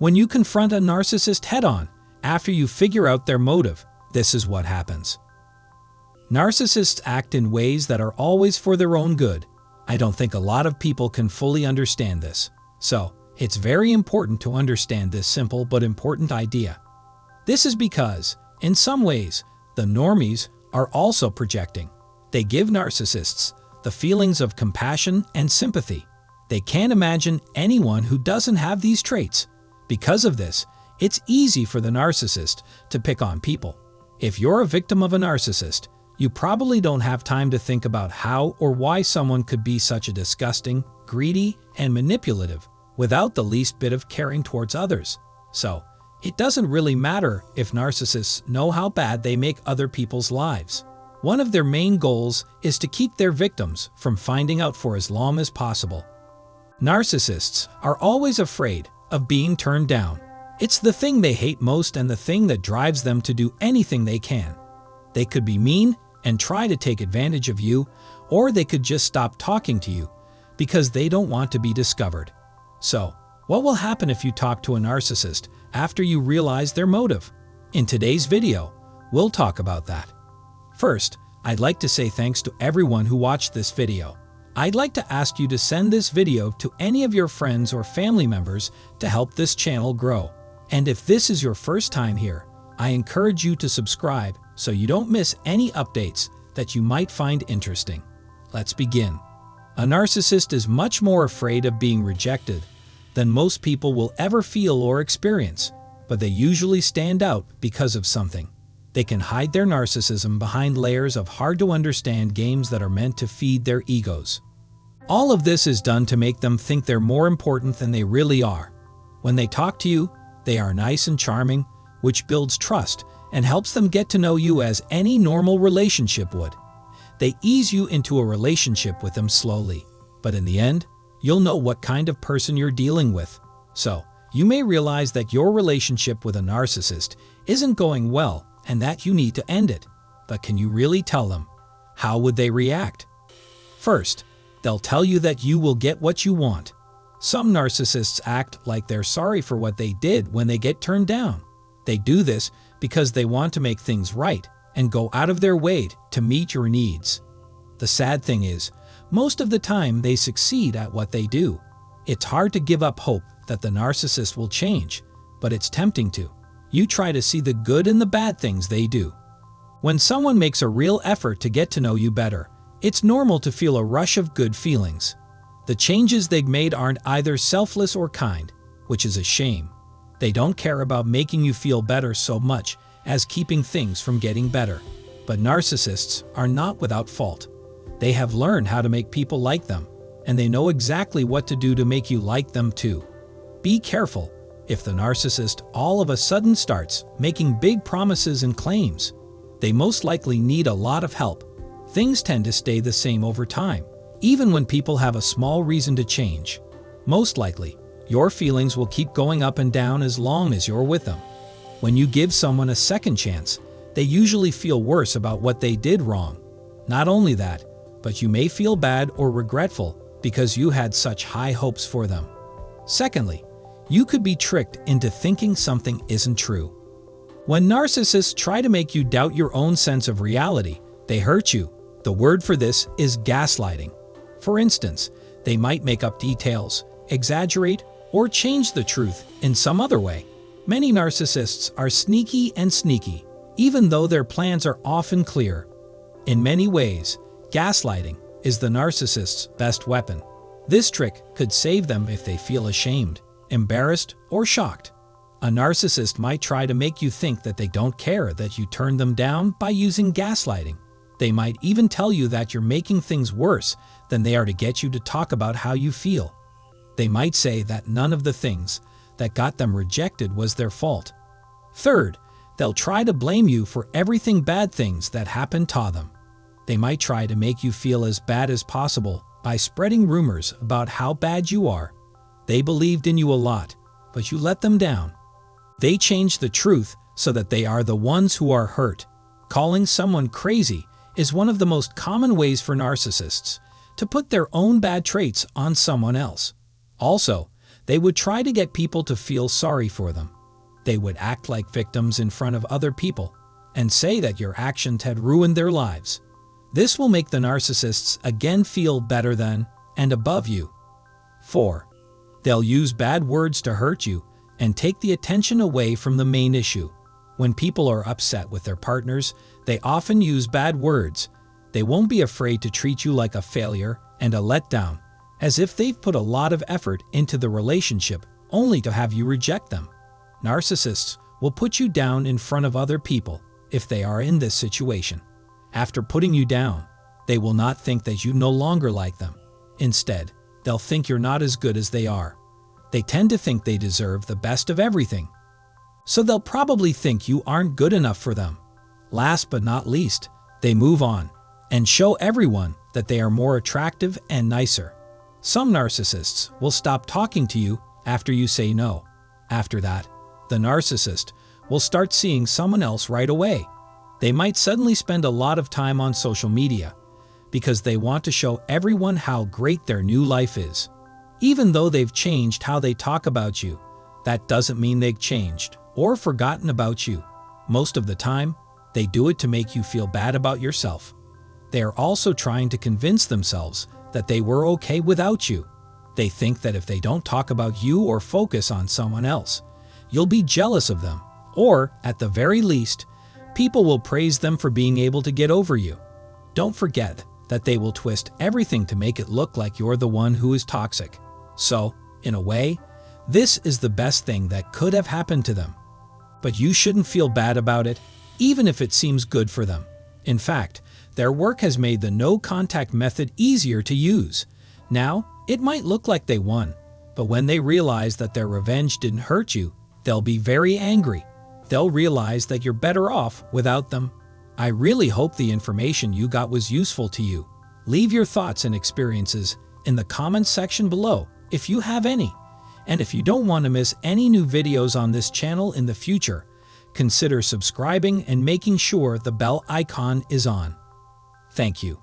When you confront a narcissist head-on, after you figure out their motive, this is what happens. Narcissists act in ways that are always for their own good. I don't think a lot of people can fully understand this. So, it's very important to understand this simple but important idea. This is because, in some ways, the normies are also projecting. They give narcissists the feelings of compassion and sympathy. They can't imagine anyone who doesn't have these traits. Because of this, it's easy for the narcissist to pick on people. If you're a victim of a narcissist, you probably don't have time to think about how or why someone could be such a disgusting, greedy, and manipulative without the least bit of caring towards others. So, it doesn't really matter if narcissists know how bad they make other people's lives. One of their main goals is to keep their victims from finding out for as long as possible. Narcissists are always afraid of being turned down. It's the thing they hate most and the thing that drives them to do anything they can. They could be mean and try to take advantage of you, or they could just stop talking to you because they don't want to be discovered. So, what will happen if you talk to a narcissist after you realize their motive? In today's video, we'll talk about that. First, I'd like to say thanks to everyone who watched this video. I'd like to ask you to send this video to any of your friends or family members to help this channel grow. And if this is your first time here, I encourage you to subscribe so you don't miss any updates that you might find interesting. Let's begin. A narcissist is much more afraid of being rejected than most people will ever feel or experience, but they usually stand out because of something. They can hide their narcissism behind layers of hard-to-understand games that are meant to feed their egos. All of this is done to make them think they're more important than they really are. When they talk to you, they are nice and charming, which builds trust and helps them get to know you as any normal relationship would. They ease you into a relationship with them slowly, but in the end, you'll know what kind of person you're dealing with. So, you may realize that your relationship with a narcissist isn't going well and that you need to end it. But can you really tell them? How would they react? First, they'll tell you that you will get what you want. Some narcissists act like they're sorry for what they did when they get turned down. They do this because they want to make things right and go out of their way to meet your needs. The sad thing is, most of the time they succeed at what they do. It's hard to give up hope that the narcissist will change, but it's tempting to. You try to see the good and the bad things they do. When someone makes a real effort to get to know you better, it's normal to feel a rush of good feelings. The changes they've made aren't either selfless or kind, which is a shame. They don't care about making you feel better so much as keeping things from getting better. But narcissists are not without fault. They have learned how to make people like them, and they know exactly what to do to make you like them too. Be careful if the narcissist all of a sudden starts making big promises and claims. They most likely need a lot of help. Things tend to stay the same over time, even when people have a small reason to change. Most likely, your feelings will keep going up and down as long as you're with them. When you give someone a second chance, they usually feel worse about what they did wrong. Not only that, but you may feel bad or regretful because you had such high hopes for them. Secondly, you could be tricked into thinking something isn't true. When narcissists try to make you doubt your own sense of reality, they hurt you. The word for this is gaslighting. For instance, they might make up details, exaggerate, or change the truth in some other way. Many narcissists are sneaky, even though their plans are often clear. In many ways, gaslighting is the narcissist's best weapon. This trick could save them if they feel ashamed, embarrassed, or shocked. A narcissist might try to make you think that they don't care that you turned them down by using gaslighting. They might even tell you that you're making things worse than they are to get you to talk about how you feel. They might say that none of the things that got them rejected was their fault. Third, they'll try to blame you for everything bad things that happened to them. They might try to make you feel as bad as possible by spreading rumors about how bad you are. They believed in you a lot, but you let them down. They change the truth so that they are the ones who are hurt. Calling someone crazy is one of the most common ways for narcissists to put their own bad traits on someone else. Also, They would try to get people to feel sorry for them. They would act like victims in front of other people and say that your actions had ruined their lives. This will make the narcissists again feel better than and above you. 4. They'll use bad words to hurt you and take the attention away from the main issue. When people are upset with their partners, they often use bad words. They won't be afraid to treat you like a failure and a letdown, as if they've put a lot of effort into the relationship only to have you reject them. Narcissists will put you down in front of other people if they are in this situation. After putting you down, they will not think that you no longer like them. Instead, they'll think you're not as good as they are. They tend to think they deserve the best of everything. So they'll probably think you aren't good enough for them. Last but not least, they move on and show everyone that they are more attractive and nicer. Some narcissists will stop talking to you after you say no. After that, the narcissist will start seeing someone else right away. They might suddenly spend a lot of time on social media because they want to show everyone how great their new life is. Even though they've changed how they talk about you, that doesn't mean they've changed or forgotten about you. Most of the time, they do it to make you feel bad about yourself. They are also trying to convince themselves that they were okay without you. They think that if they don't talk about you or focus on someone else, you'll be jealous of them, or, at the very least, people will praise them for being able to get over you. Don't forget that they will twist everything to make it look like you're the one who is toxic. So, in a way, this is the best thing that could have happened to them. But you shouldn't feel bad about it, even if it seems good for them. In fact, their work has made the no-contact method easier to use. Now, it might look like they won, but when they realize that their revenge didn't hurt you, they'll be very angry. They'll realize that you're better off without them. I really hope the information you got was useful to you. Leave your thoughts and experiences in the comments section below if you have any. And if you don't want to miss any new videos on this channel in the future, consider subscribing and making sure the bell icon is on. Thank you.